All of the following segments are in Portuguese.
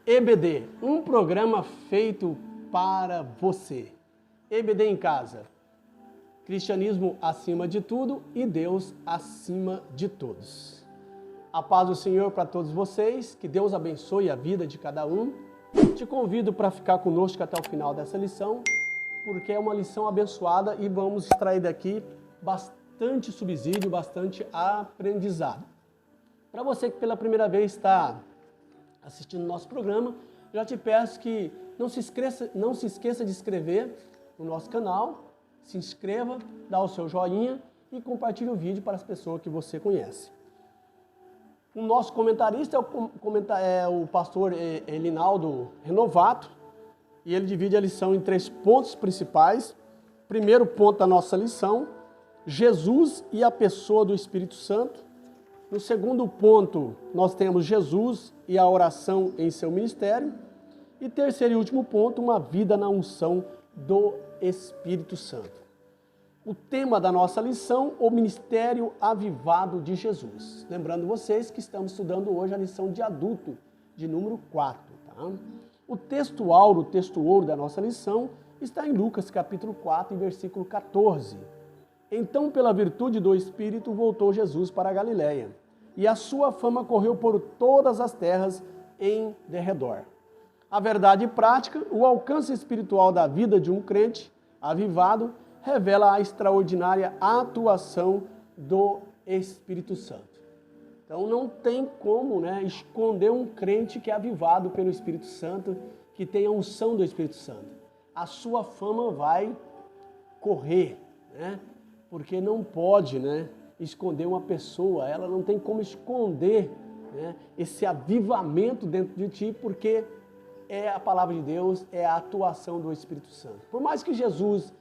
EBD, um programa feito para você. EBD em casa. Cristianismo acima de tudo e Deus acima de todos. A paz do Senhor para todos vocês, que Deus abençoe a vida de cada um. Te convido para ficar conosco até o final dessa lição, porque é uma lição abençoada e vamos extrair daqui bastante subsídio, bastante aprendizado. Para você que pela primeira vez está assistindo nosso programa, já te peço que não se esqueça de inscrever no nosso canal, se inscreva, dá o seu joinha e compartilhe o vídeo para as pessoas que você conhece. O nosso comentarista é o pastor Elinaldo Renovato, e ele divide a lição em 3 pontos principais. Primeiro ponto da nossa lição, Jesus e a pessoa do Espírito Santo. No segundo ponto, nós temos Jesus e a oração em seu ministério. E terceiro e último ponto, uma vida na unção do Espírito Santo. O tema da nossa lição, o ministério avivado de Jesus. Lembrando vocês que estamos estudando hoje a lição de adulto, de número 4. Tá? O texto ouro da nossa lição está em Lucas capítulo 4, versículo 14. Então, pela virtude do Espírito, voltou Jesus para a Galiléia, e a sua fama correu por todas as terras em derredor. A verdade prática, o alcance espiritual da vida de um crente avivado, revela a extraordinária atuação do Espírito Santo. Então não tem como esconder um crente que é avivado pelo Espírito Santo, que tem a unção do Espírito Santo. A sua fama vai correr, porque não pode esconder uma pessoa, ela não tem como esconder esse avivamento dentro de ti, porque é a palavra de Deus, é a atuação do Espírito Santo. Por mais que Jesus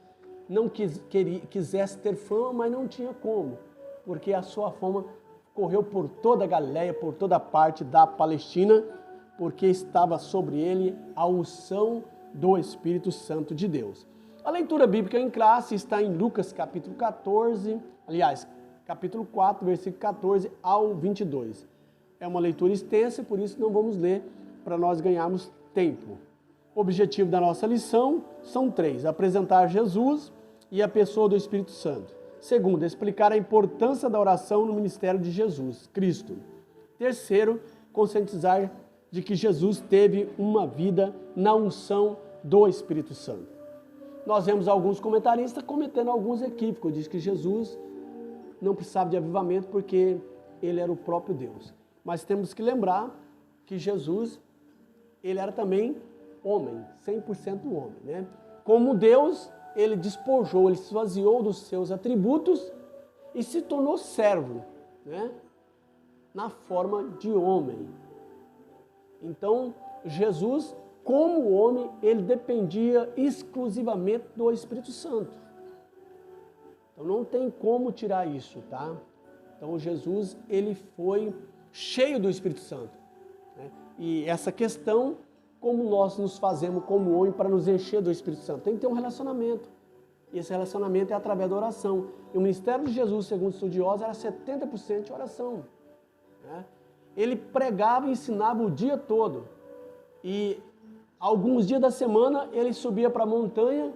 não quisesse ter fama, mas não tinha como, porque a sua fama correu por toda a Galiléia, por toda a parte da Palestina, porque estava sobre ele a unção do Espírito Santo de Deus. A leitura bíblica em classe está em Lucas capítulo 4, versículo 14 ao 22. É uma leitura extensa, por isso não vamos ler, para nós ganharmos tempo. O objetivo da nossa lição são 3. Apresentar Jesus e a pessoa do Espírito Santo. Segundo, explicar a importância da oração no ministério de Jesus, Cristo. Terceiro, conscientizar de que Jesus teve uma vida na unção do Espírito Santo. Nós vemos alguns comentaristas cometendo alguns equívocos. Diz que Jesus não precisava de avivamento porque ele era o próprio Deus. Mas temos que lembrar que Jesus, ele era também homem, 100% homem. Como Deus, ele despojou, ele se esvaziou dos seus atributos e se tornou servo, na forma de homem. Então, Jesus, como homem, ele dependia exclusivamente do Espírito Santo. Então, não tem como tirar isso, tá? Então, Jesus, ele foi cheio do Espírito Santo. E essa questão, como nós nos fazemos como homem para nos encher do Espírito Santo? Tem que ter um relacionamento. E esse relacionamento é através da oração. E o ministério de Jesus, segundo estudiosos, era 70% de oração. Ele pregava e ensinava o dia todo. E alguns dias da semana ele subia para a montanha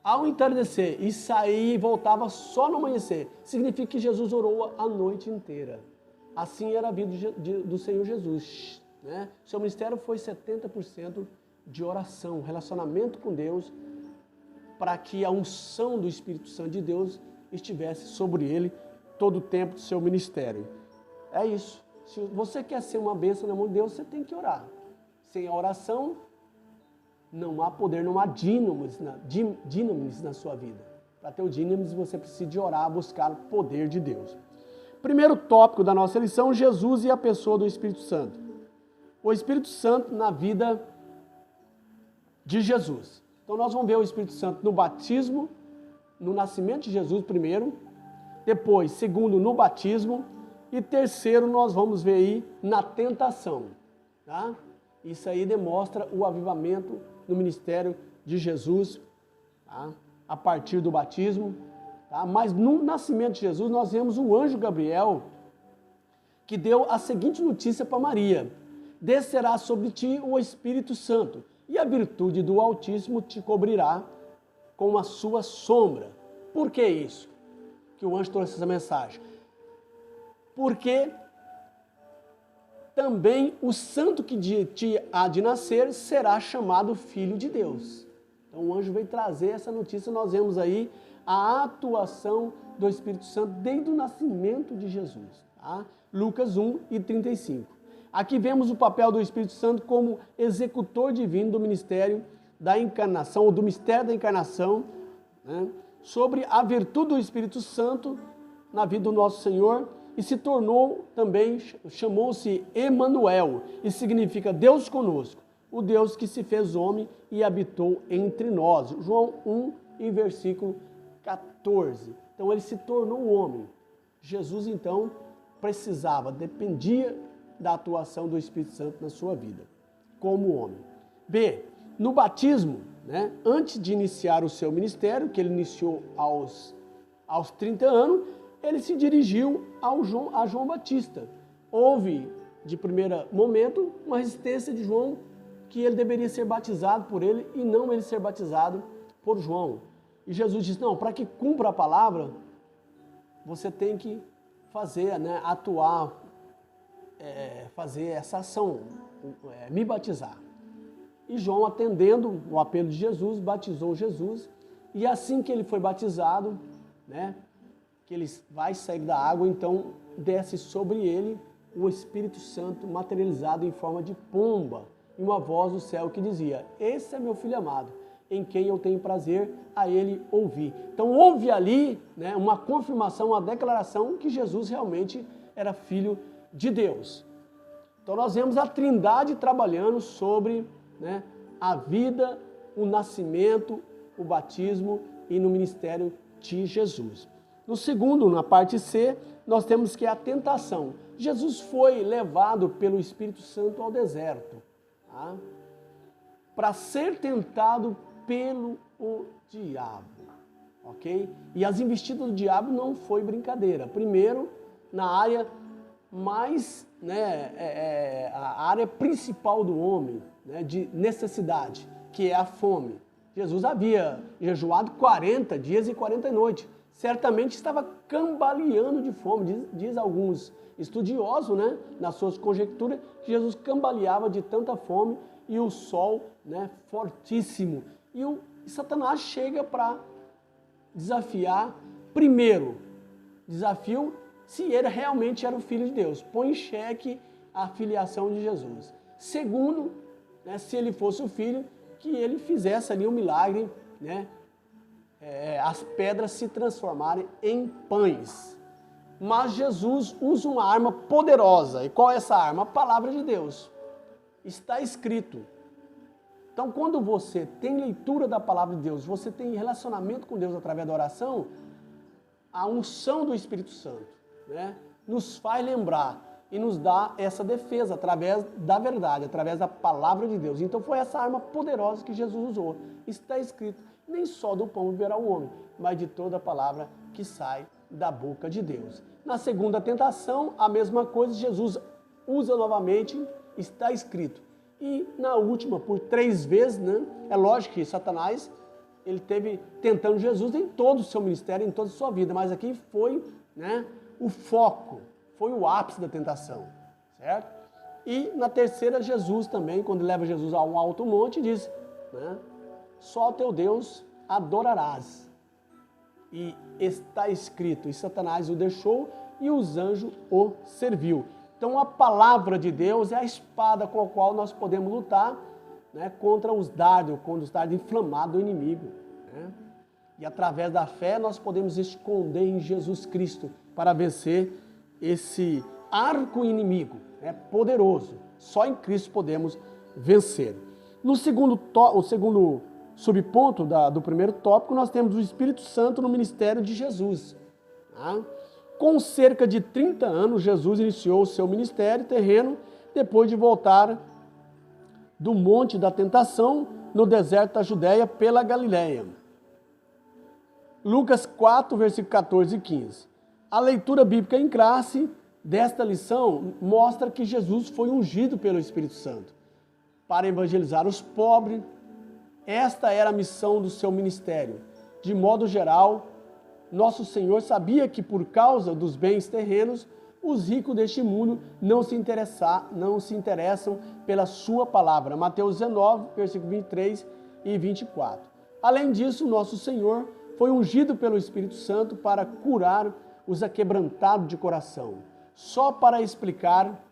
ao entardecer e saía e voltava só no amanhecer. Significa que Jesus orou a noite inteira. Assim era a vida do Senhor Jesus. Seu ministério foi 70% de oração, relacionamento com Deus, para que a unção do Espírito Santo de Deus estivesse sobre ele todo o tempo do seu ministério. É isso. Se você quer ser uma bênção na mão de Deus, você tem que orar. Sem a oração, não há poder, não há dinamis na sua vida. Para ter o dinamis, você precisa de orar, buscar o poder de Deus. Primeiro tópico da nossa lição, Jesus e a pessoa do Espírito Santo. O Espírito Santo na vida de Jesus. Então nós vamos ver o Espírito Santo no batismo, no nascimento de Jesus primeiro, depois, segundo, no batismo, e terceiro, nós vamos ver aí na tentação. Tá? Isso aí demonstra o avivamento no ministério de Jesus, tá? A partir do batismo. Tá? Mas no nascimento de Jesus, nós vemos o anjo Gabriel, que deu a seguinte notícia para Maria: descerá sobre ti o Espírito Santo, e a virtude do Altíssimo te cobrirá com a sua sombra. Por que isso? Que o anjo trouxe essa mensagem. Porque também o santo que de ti há de nascer será chamado Filho de Deus. Então o anjo veio trazer essa notícia, nós vemos aí a atuação do Espírito Santo desde o nascimento de Jesus. Tá? Lucas 1:35. Aqui vemos o papel do Espírito Santo como executor divino do ministério da encarnação, ou do mistério da encarnação, né? Sobre a virtude do Espírito Santo na vida do nosso Senhor, e se tornou também, chamou-se Emanuel, e significa Deus conosco, o Deus que se fez homem e habitou entre nós. João 1, em versículo 14. Então ele se tornou homem. Jesus então dependia da atuação do Espírito Santo na sua vida, como homem. B, no batismo, né, antes de iniciar o seu ministério, que ele iniciou aos 30 anos, ele se dirigiu a João Batista. Houve, de primeiro momento, uma resistência de João, que ele deveria ser batizado por ele e não ele ser batizado por João. E Jesus disse, não, para que cumpra a palavra, você tem que fazer, né, atuar, fazer essa ação, me batizar. E João, atendendo o apelo de Jesus, batizou Jesus, e assim que ele foi batizado, né, que ele vai sair da água, então desce sobre ele o Espírito Santo materializado em forma de pomba, e uma voz do céu que dizia, esse é meu filho amado, em quem eu tenho prazer a ele ouvir. Então houve ali, né, uma confirmação, uma declaração que Jesus realmente era filho de Deus. Então nós vemos a Trindade trabalhando sobre, né, a vida, o nascimento, o batismo e no ministério de Jesus. No segundo, na parte C, nós temos que é a tentação. Jesus foi levado pelo Espírito Santo ao deserto, tá? Para ser tentado pelo diabo, ok? E as investidas do diabo não foi brincadeira. Primeiro, na área mais, né, a área principal do homem, né, de necessidade, que é a fome. Jesus havia jejuado 40 dias e 40 noites. Certamente estava cambaleando de fome, diz alguns estudiosos, né, nas suas conjecturas, que Jesus cambaleava de tanta fome e o sol, né, fortíssimo. E Satanás chega para desafiar, primeiro, desafio se ele realmente era o Filho de Deus, põe em xeque a filiação de Jesus. Segundo, né, se ele fosse o Filho, que ele fizesse ali um milagre, né, as pedras se transformarem em pães. Mas Jesus usa uma arma poderosa. E qual é essa arma? A palavra de Deus. Está escrito. Então, quando você tem leitura da palavra de Deus, você tem relacionamento com Deus através da oração, a unção do Espírito Santo, né, nos faz lembrar e nos dá essa defesa através da verdade, através da palavra de Deus. Então foi essa arma poderosa que Jesus usou. Está escrito, nem só do pão viverá o homem, mas de toda a palavra que sai da boca de Deus. Na segunda tentação, a mesma coisa, Jesus usa novamente, está escrito. E na última, por 3 vezes, né, é lógico que Satanás, ele teve tentando Jesus em todo o seu ministério, em toda a sua vida, mas aqui foi, né, o foco, foi o ápice da tentação, certo? E na terceira, Jesus também, quando leva Jesus a um alto monte, diz, né, só o teu Deus adorarás. E está escrito, e Satanás o deixou e os anjos o serviu. Então a palavra de Deus é a espada com a qual nós podemos lutar, né, contra os dardos inflamados do inimigo, né? E através da fé nós podemos esconder em Jesus Cristo para vencer esse arco inimigo, né, poderoso. Só em Cristo podemos vencer. No segundo subponto do primeiro tópico, nós temos o Espírito Santo no ministério de Jesus. Tá? Com cerca de 30 anos, Jesus iniciou o seu ministério terreno, depois de voltar do Monte da Tentação, no deserto da Judéia, pela Galileia. Lucas 4, versículo 14 e 15. A leitura bíblica em classe desta lição mostra que Jesus foi ungido pelo Espírito Santo para evangelizar os pobres. Esta era a missão do seu ministério. De modo geral, nosso Senhor sabia que por causa dos bens terrenos, os ricos deste mundo não se interessam pela sua palavra. Mateus 19, versículo 23 e 24. Além disso, nosso Senhor foi ungido pelo Espírito Santo para curar os aquebrantados de coração. Só para explicar,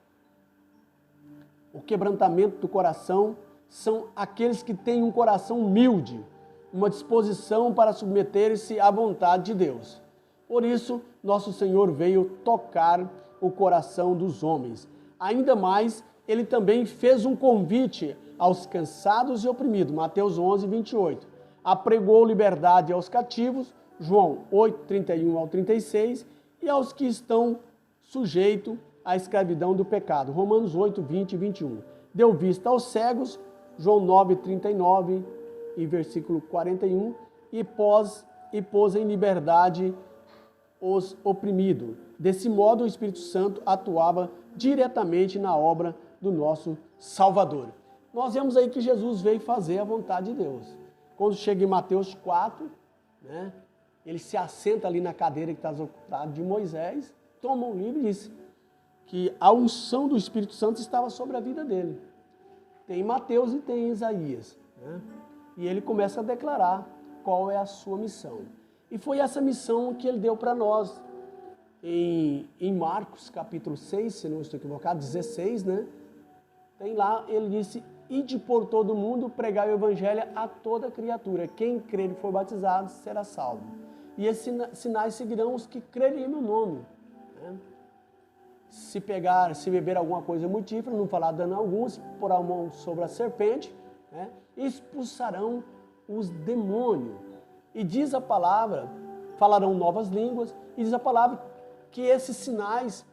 o quebrantamento do coração são aqueles que têm um coração humilde, uma disposição para submeter-se à vontade de Deus. Por isso, nosso Senhor veio tocar o coração dos homens. Ainda mais, ele também fez um convite aos cansados e oprimidos, Mateus 11, 28. Apregou liberdade aos cativos, João 8, 31 ao 36, e aos que estão sujeitos à escravidão do pecado, Romanos 8, 20 e 21. Deu vista aos cegos, João 9, 39 e versículo 41, e pôs em liberdade os oprimidos. Desse modo, o Espírito Santo atuava diretamente na obra do nosso Salvador. Nós vemos aí que Jesus veio fazer a vontade de Deus. Quando chega em Mateus 4, ele se assenta ali na cadeira que está ocupada de Moisés, toma um livro e diz que a unção do Espírito Santo estava sobre a vida dele. Tem Mateus e tem Isaías. E ele começa a declarar qual é a sua missão. E foi essa missão que ele deu para nós. Em Marcos, capítulo 6, se não estou equivocado, 16, tem lá, ele disse: ide por todo mundo, pregai o evangelho a toda criatura. Quem crer e for batizado será salvo. E esses sinais seguirão os que crerem em meu nome. Se beber alguma coisa mortífera, não falar dano algum, se pôr a mão sobre a serpente, expulsarão os demônios. E diz a palavra, falarão novas línguas, e diz a palavra que esses sinais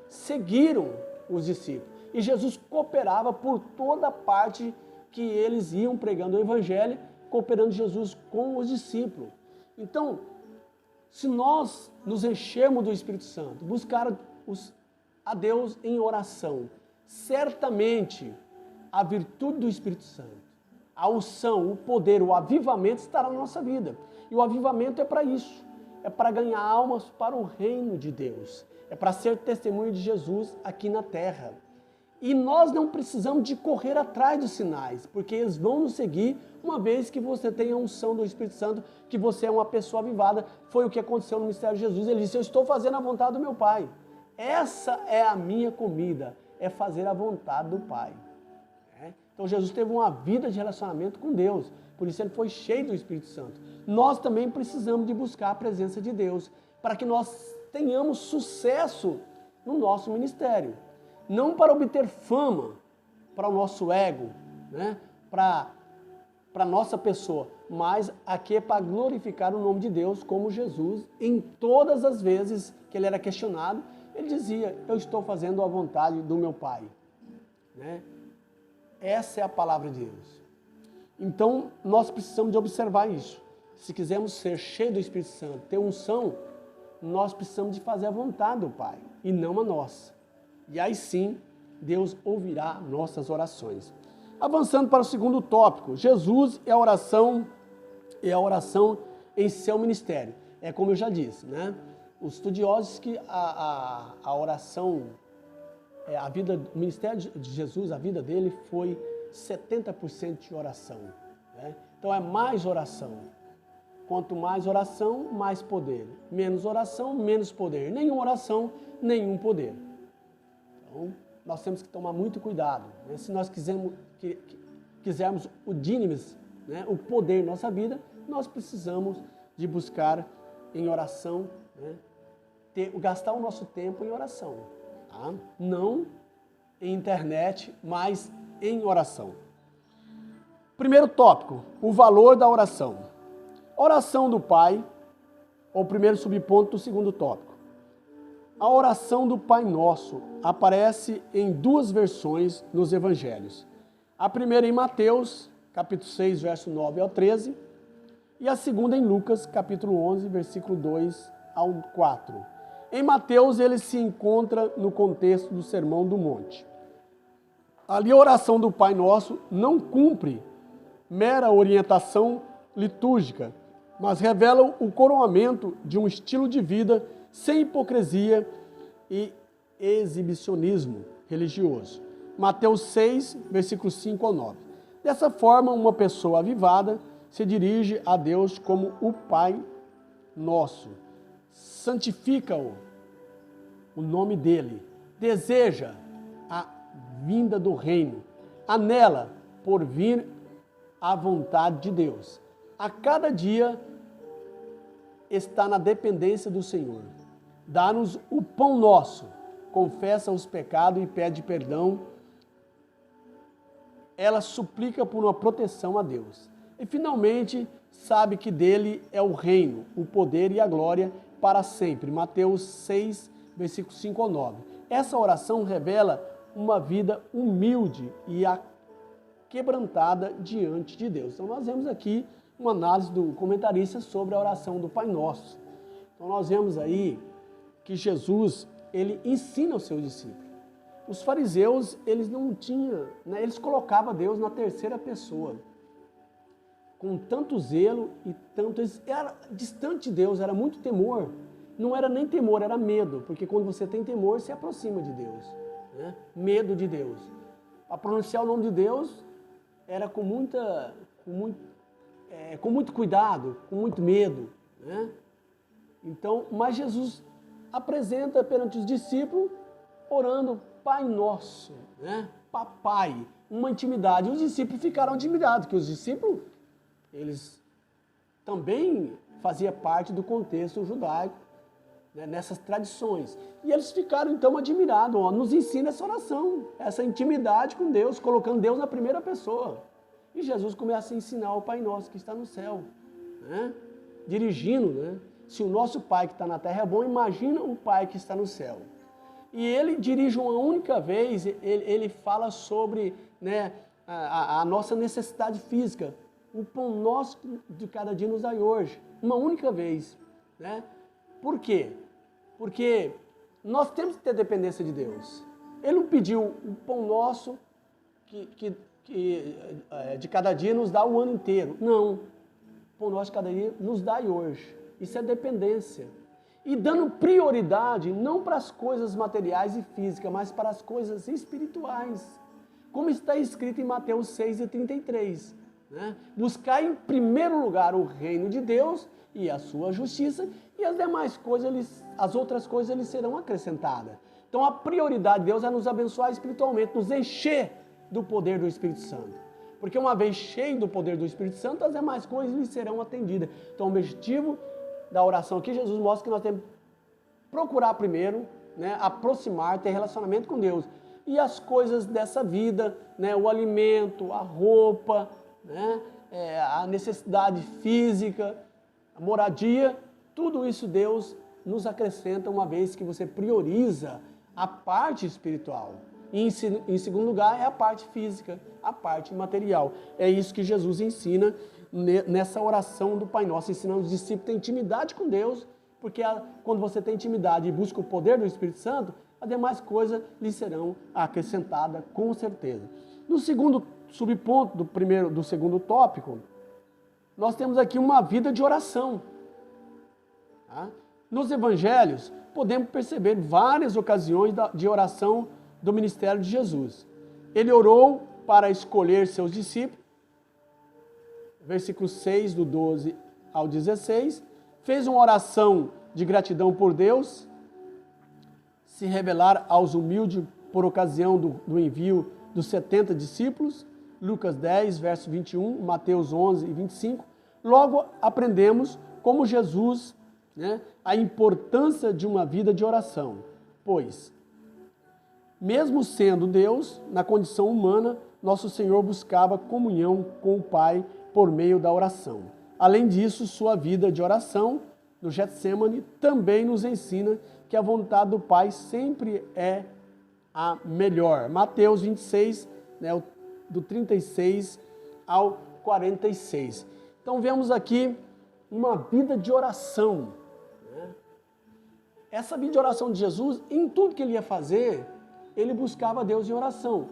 seguiram os discípulos. E Jesus cooperava por toda parte que eles iam pregando o evangelho, cooperando Jesus com os discípulos. Então, se nós nos enchermos do Espírito Santo, buscar a Deus em oração, certamente a virtude do Espírito Santo, a unção, o poder, o avivamento estará na nossa vida. E o avivamento é para isso, é para ganhar almas para o reino de Deus, é para ser testemunho de Jesus aqui na terra. E nós não precisamos de correr atrás dos sinais, porque eles vão nos seguir uma vez que você tem a unção do Espírito Santo, que você é uma pessoa avivada. Foi o que aconteceu no mistério de Jesus. Ele disse: eu estou fazendo a vontade do meu Pai. Essa é a minha comida, é fazer a vontade do Pai. Então Jesus teve uma vida de relacionamento com Deus, por isso ele foi cheio do Espírito Santo. Nós também precisamos de buscar a presença de Deus, para que nós tenhamos sucesso no nosso ministério. Não para obter fama, para o nosso ego, para a nossa pessoa, mas aqui é para glorificar o nome de Deus, como Jesus, em todas as vezes que ele era questionado, ele dizia: eu estou fazendo a vontade do meu Pai. Essa é a palavra de Deus. Então, nós precisamos de observar isso. Se quisermos ser cheios do Espírito Santo, ter unção, nós precisamos de fazer a vontade do Pai, e não a nossa. E aí sim, Deus ouvirá nossas orações. Avançando para o segundo tópico, Jesus é a oração em seu ministério. É como eu já disse, Os estudiosos que a oração, o ministério de Jesus, a vida dele foi 70% de oração. Então é mais oração. Quanto mais oração, mais poder. Menos oração, menos poder. Nenhuma oração, nenhum poder. Então, nós temos que tomar muito cuidado. Se nós quisermos o dínamis, o poder em nossa vida, nós precisamos de buscar em oração, gastar o nosso tempo em oração. Tá? Não em internet, mas em oração. Primeiro tópico, o valor da oração. Oração do Pai, ou primeiro subponto do segundo tópico. A oração do Pai Nosso aparece em duas versões nos Evangelhos. A primeira em Mateus, capítulo 6, verso 9 ao 13, e a segunda em Lucas, capítulo 11, versículo 2 ao 4. Em Mateus, ele se encontra no contexto do Sermão do Monte. Ali a oração do Pai Nosso não cumpre mera orientação litúrgica, mas revela o coroamento de um estilo de vida sem hipocrisia e exibicionismo religioso. Mateus 6, versículos 5 ao 9. Dessa forma, uma pessoa avivada se dirige a Deus como o Pai Nosso. Santifica-o, o nome dele. Deseja a vinda do reino. Anela por vir a vontade de Deus. A cada dia está na dependência do Senhor. Dá-nos o pão nosso. Confessa os pecados e pede perdão. Ela suplica por uma proteção a Deus. E finalmente sabe que dele é o reino, o poder e a glória para sempre. Mateus 6, versículos 5 ao 9. Essa oração revela uma vida humilde e quebrantada diante de Deus. Então nós vemos aqui uma análise do comentarista sobre a oração do Pai Nosso. Então nós vemos aí que Jesus, ele ensina aos seus discípulos. Os fariseus, eles não tinham, né, eles colocavam Deus na terceira pessoa. Com tanto zelo e tanto... Era distante de Deus, era muito temor. Não era nem temor, era medo. Porque quando você tem temor, se aproxima de Deus. Né? Medo de Deus. Para pronunciar o nome de Deus, era com muito cuidado, com muito medo. Né? Então, mas Jesus apresenta perante os discípulos, orando Pai Nosso, né? Papai, uma intimidade. E os discípulos ficaram intimidados, porque os discípulos, eles também faziam parte do contexto judaico, né, nessas tradições. E eles ficaram então admirados. Ó, nos ensina essa oração, essa intimidade com Deus, colocando Deus na primeira pessoa. E Jesus começa a ensinar o Pai Nosso que está no céu, né? Dirigindo, né? Se o nosso Pai que está na terra é bom, imagina o Pai que está no céu. E ele dirige uma única vez, ele fala sobre, né, a nossa necessidade física. O pão nosso de cada dia nos dai hoje. Uma única vez. Né? Por quê? Porque nós temos que ter dependência de Deus. Ele não pediu o pão nosso que de cada dia nos dá o ano inteiro. Não. O pão nosso de cada dia nos dai hoje. Isso é dependência. E dando prioridade não para as coisas materiais e físicas, mas para as coisas espirituais. Como está escrito em Mateus 6:33. Né? Buscar em primeiro lugar o reino de Deus e a sua justiça, e as demais coisas, as outras coisas lhes serão acrescentadas. Então a prioridade de Deus é nos abençoar espiritualmente, nos encher do poder do Espírito Santo. Porque uma vez cheio do poder do Espírito Santo, as demais coisas lhes serão atendidas. Então o objetivo da oração aqui, Jesus mostra que nós temos que procurar primeiro, né, aproximar, ter relacionamento com Deus. E as coisas dessa vida, né, o alimento, a roupa, né, a necessidade física, a moradia, tudo isso Deus nos acrescenta uma vez que você prioriza a parte espiritual. E em segundo lugar é a parte física, a parte material. É isso que Jesus ensina nessa oração do Pai Nosso, ensinando os discípulos a ter intimidade com Deus, porque quando você tem intimidade e busca o poder do Espírito Santo, as demais coisas lhe serão acrescentadas com certeza. No segundo subponto do segundo tópico, nós temos aqui uma vida de oração. Tá? Nos evangelhos, podemos perceber várias ocasiões de oração do ministério de Jesus. Ele orou para escolher seus discípulos, versículo 6, do 12 ao 16, fez uma oração de gratidão por Deus, se revelar aos humildes por ocasião do envio dos 70 discípulos, Lucas 10, verso 21, Mateus 11 e 25. Logo aprendemos como Jesus, né, a importância de uma vida de oração, pois, mesmo sendo Deus, na condição humana, nosso Senhor buscava comunhão com o Pai por meio da oração. Além disso, sua vida de oração no Getsêmani também nos ensina que a vontade do Pai sempre é a melhor. Mateus 26, né, do 36 ao 46. Então vemos aqui uma vida de oração. Né? essa vida de oração de Jesus, em tudo que ele ia fazer, ele buscava Deus em oração.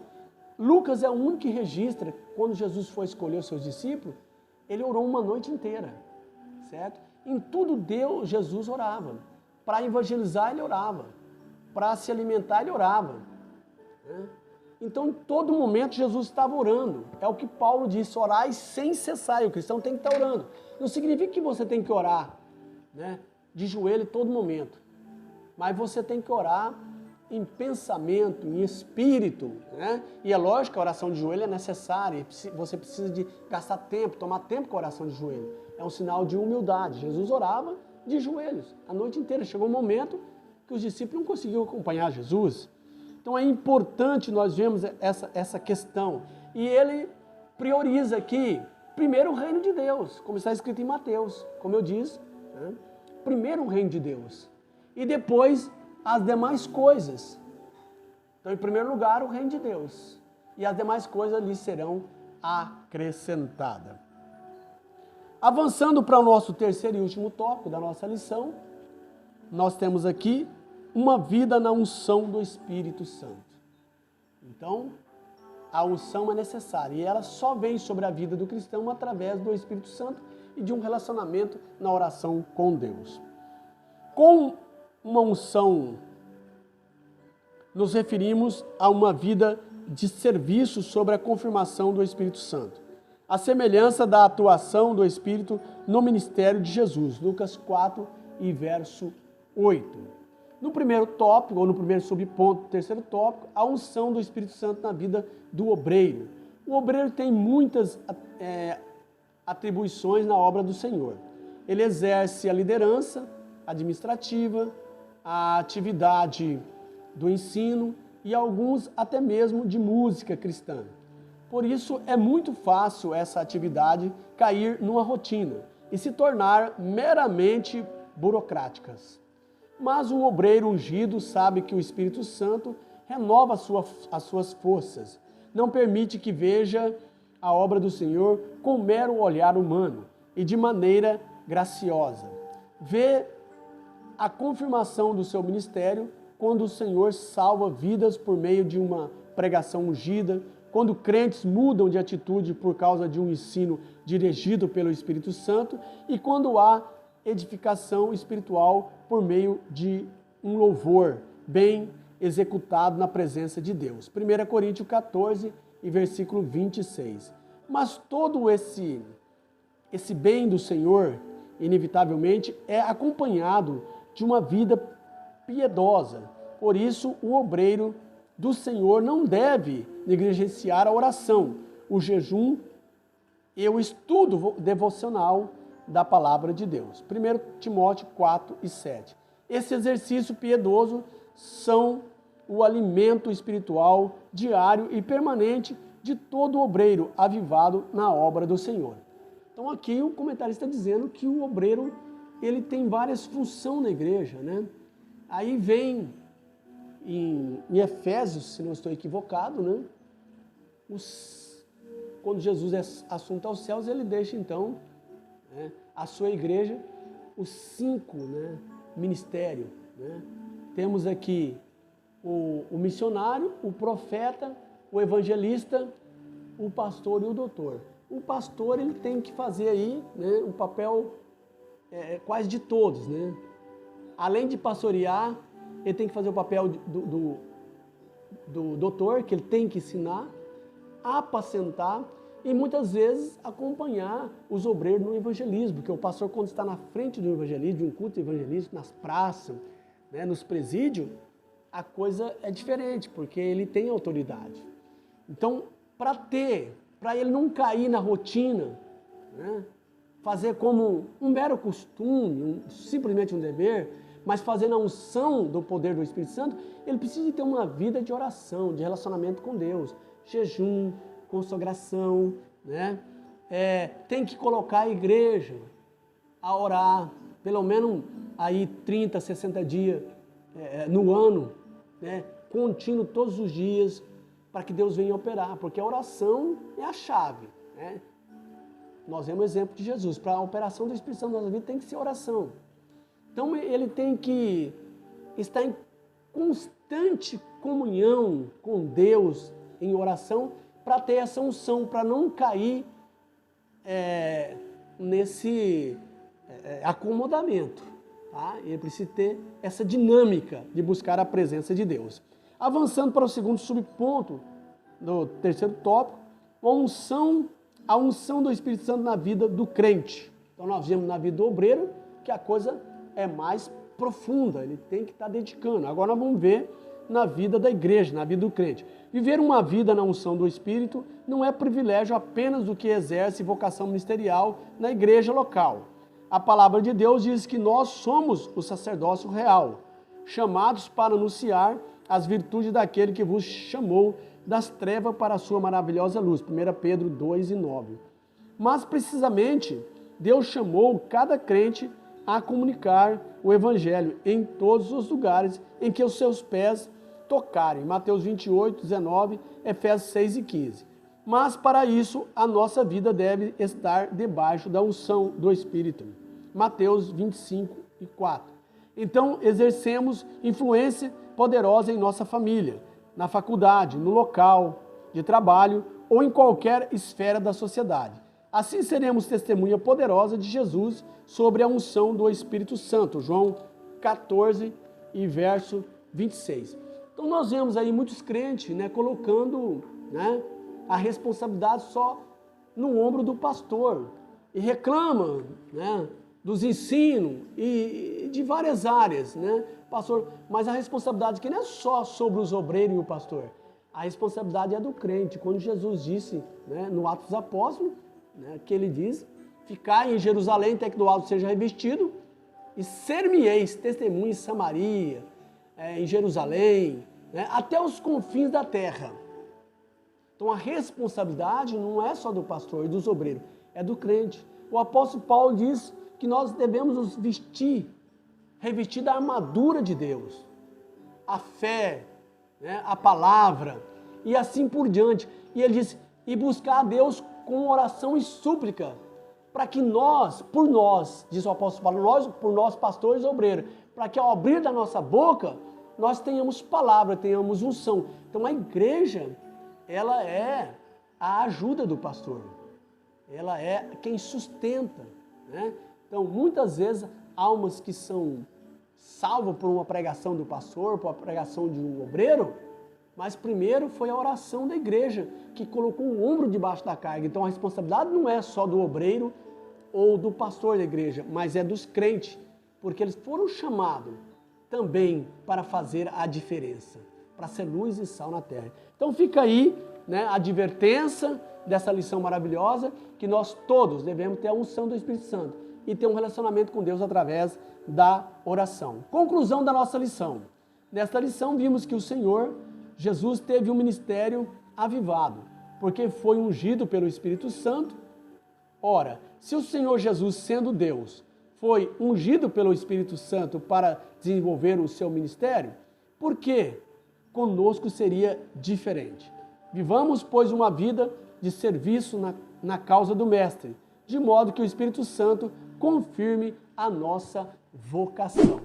Lucas é o único que registra, quando Jesus foi escolher os seus discípulos, ele orou uma noite inteira, certo? Em tudo Jesus orava. Para evangelizar, ele orava. Para se alimentar, ele orava. Né? Então, em todo momento, Jesus estava orando. É o que Paulo disse, orai sem cessar. E o cristão tem que estar orando. Não significa que você tem que orar, né, de joelho em todo momento. Mas você tem que orar em pensamento, em espírito. Né? E é lógico que a oração de joelho é necessária. Você precisa de gastar tempo, tomar tempo com a oração de joelho. É um sinal de humildade. Jesus orava de joelhos a noite inteira. Chegou um momento que os discípulos não conseguiam acompanhar Jesus. Então é importante nós vermos essa questão. E ele prioriza aqui, primeiro o reino de Deus, como está escrito em Mateus, como eu disse, né? Primeiro o reino de Deus. E depois as demais coisas. Então, em primeiro lugar, o reino de Deus. E as demais coisas lhe serão acrescentadas. Avançando para o nosso terceiro e último tópico da nossa lição, nós temos aqui uma vida na unção do Espírito Santo. Então, a unção é necessária e ela só vem sobre a vida do cristão através do Espírito Santo e de um relacionamento na oração com Deus. Com uma unção, nos referimos a uma vida de serviço sobre a confirmação do Espírito Santo. A semelhança da atuação do Espírito no ministério de Jesus. Lucas 4 e verso 8. No primeiro tópico, ou no primeiro subponto, terceiro tópico, a unção do Espírito Santo na vida do obreiro. O obreiro tem muitas atribuições na obra do Senhor. Ele exerce a liderança administrativa, a atividade do ensino e alguns até mesmo de música cristã. Por isso é muito fácil essa atividade cair numa rotina e se tornar meramente burocráticas. Mas o obreiro ungido sabe que o Espírito Santo renova as suas forças, não permite que veja a obra do Senhor com mero olhar humano e de maneira graciosa. Vê a confirmação do seu ministério quando o Senhor salva vidas por meio de uma pregação ungida, quando crentes mudam de atitude por causa de um ensino dirigido pelo Espírito Santo e quando há edificação espiritual por meio de um louvor bem executado na presença de Deus. 1 Coríntios 14 e versículo 26. Mas todo esse bem do Senhor, inevitavelmente, é acompanhado de uma vida piedosa. Por isso, o obreiro do Senhor não deve negligenciar a oração, o jejum e o estudo devocional da palavra de Deus. 1 Timóteo 4 e 7. Esse exercício piedoso são o alimento espiritual diário e permanente de todo obreiro avivado na obra do Senhor. Então aqui o comentarista está dizendo que o obreiro ele tem várias funções na igreja, né? Aí vem em Efésios, se não estou equivocado, né? Quando Jesus é assunto aos céus, ele deixa então a sua igreja, os 5 ministérios. Né? Temos aqui o missionário, o profeta, o evangelista, o pastor e o doutor. O pastor ele tem que fazer aí um papel quase de todos. Né? Além de pastorear, ele tem que fazer o papel do doutor, que ele tem que ensinar, apacentar, e muitas vezes acompanhar os obreiros no evangelismo, porque o pastor, quando está na frente do evangelismo, de um culto evangelístico, nas praças, nos presídios, a coisa é diferente, porque ele tem autoridade. Então, para ele não cair na rotina, fazer como um mero costume, simplesmente um dever, mas fazer na unção do poder do Espírito Santo, ele precisa ter uma vida de oração, de relacionamento com Deus, jejum, consagração, tem que colocar a igreja a orar, pelo menos aí 30, 60 dias no ano, contínuo todos os dias, para que Deus venha operar, porque a oração é a chave. Nós vemos o exemplo de Jesus, para a operação do Espírito Santo na nossa vida tem que ser oração. Então ele tem que estar em constante comunhão com Deus, em oração, para ter essa unção, para não cair nesse acomodamento. Tá? Ele precisa ter essa dinâmica de buscar a presença de Deus. Avançando para o segundo subponto do terceiro tópico, a unção do Espírito Santo na vida do crente. Então nós vemos na vida do obreiro que a coisa é mais profunda, ele tem que estar dedicando. Agora nós vamos ver na vida da igreja, na vida do crente. Viver uma vida na unção do Espírito não é privilégio apenas do que exerce vocação ministerial na igreja local. A palavra de Deus diz que nós somos o sacerdócio real, chamados para anunciar as virtudes daquele que vos chamou das trevas para a sua maravilhosa luz. 1 Pedro 2:9. Mas precisamente Deus chamou cada crente a comunicar o evangelho em todos os lugares em que os seus pés tocarem. Mateus 28:19, Efésios 6:15. Mas para isso a nossa vida deve estar debaixo da unção do Espírito. Mateus 25:4. Então exercemos influência poderosa em nossa família, na faculdade, no local de trabalho ou em qualquer esfera da sociedade. Assim seremos testemunha poderosa de Jesus sobre a unção do Espírito Santo. João 14 e verso 26. Então nós vemos aí muitos crentes colocando a responsabilidade só no ombro do pastor e reclamam dos ensinos e de várias áreas, pastor, mas a responsabilidade aqui não é só sobre os obreiros e o pastor, a responsabilidade é do crente. Quando Jesus disse no Atos dos Apóstolos, que ele diz, ficai em Jerusalém até que do alto seja revestido e ser-me-eis testemunha em Samaria, em Jerusalém, até os confins da terra. Então a responsabilidade não é só do pastor e dos obreiros, é do crente. O apóstolo Paulo diz que nós devemos nos revestir da armadura de Deus, a fé, a palavra e assim por diante. E ele diz, e buscar a Deus com oração e súplica, para que por nós, diz o apóstolo Paulo, por nós pastores e obreiros, para que ao abrir da nossa boca, nós tenhamos palavra, tenhamos unção. Então a igreja, ela é a ajuda do pastor, ela é quem sustenta. Então muitas vezes almas que são salvas por uma pregação do pastor, por uma pregação de um obreiro, mas primeiro foi a oração da igreja que colocou o ombro debaixo da carga. Então a responsabilidade não é só do obreiro ou do pastor da igreja, mas é dos crentes, porque eles foram chamados também para fazer a diferença, para ser luz e sal na terra. Então fica aí a advertência dessa lição maravilhosa, que nós todos devemos ter a unção do Espírito Santo e ter um relacionamento com Deus através da oração. Conclusão da nossa lição. Nesta lição vimos que o Senhor Jesus teve um ministério avivado, porque foi ungido pelo Espírito Santo. Ora, se o Senhor Jesus, sendo Deus, foi ungido pelo Espírito Santo para desenvolver o seu ministério, por que conosco seria diferente? Vivamos, pois, uma vida de serviço na causa do Mestre, de modo que o Espírito Santo confirme a nossa vocação.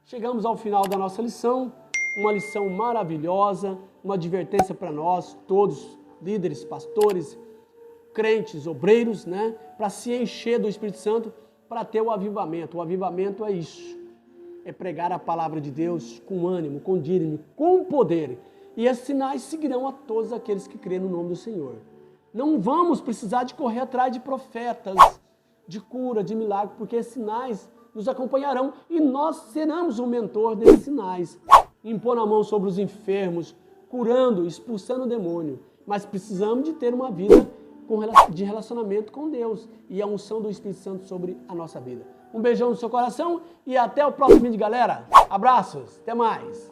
Chegamos ao final da nossa lição, uma lição maravilhosa, uma advertência para nós, todos, líderes, pastores, crentes, obreiros, para se encher do Espírito Santo, para ter o avivamento. O avivamento é isso, é pregar a palavra de Deus com ânimo, com dínamo, com poder. E esses sinais seguirão a todos aqueles que crêem no nome do Senhor. Não vamos precisar de correr atrás de profetas, de cura, de milagre, porque esses sinais nos acompanharão e nós seremos o mentor desses sinais. Impondo a mão sobre os enfermos, curando, expulsando o demônio. Mas precisamos de ter uma vida de relacionamento com Deus e a unção do Espírito Santo sobre a nossa vida. Um beijão no seu coração e até o próximo vídeo, galera. Abraços, até mais.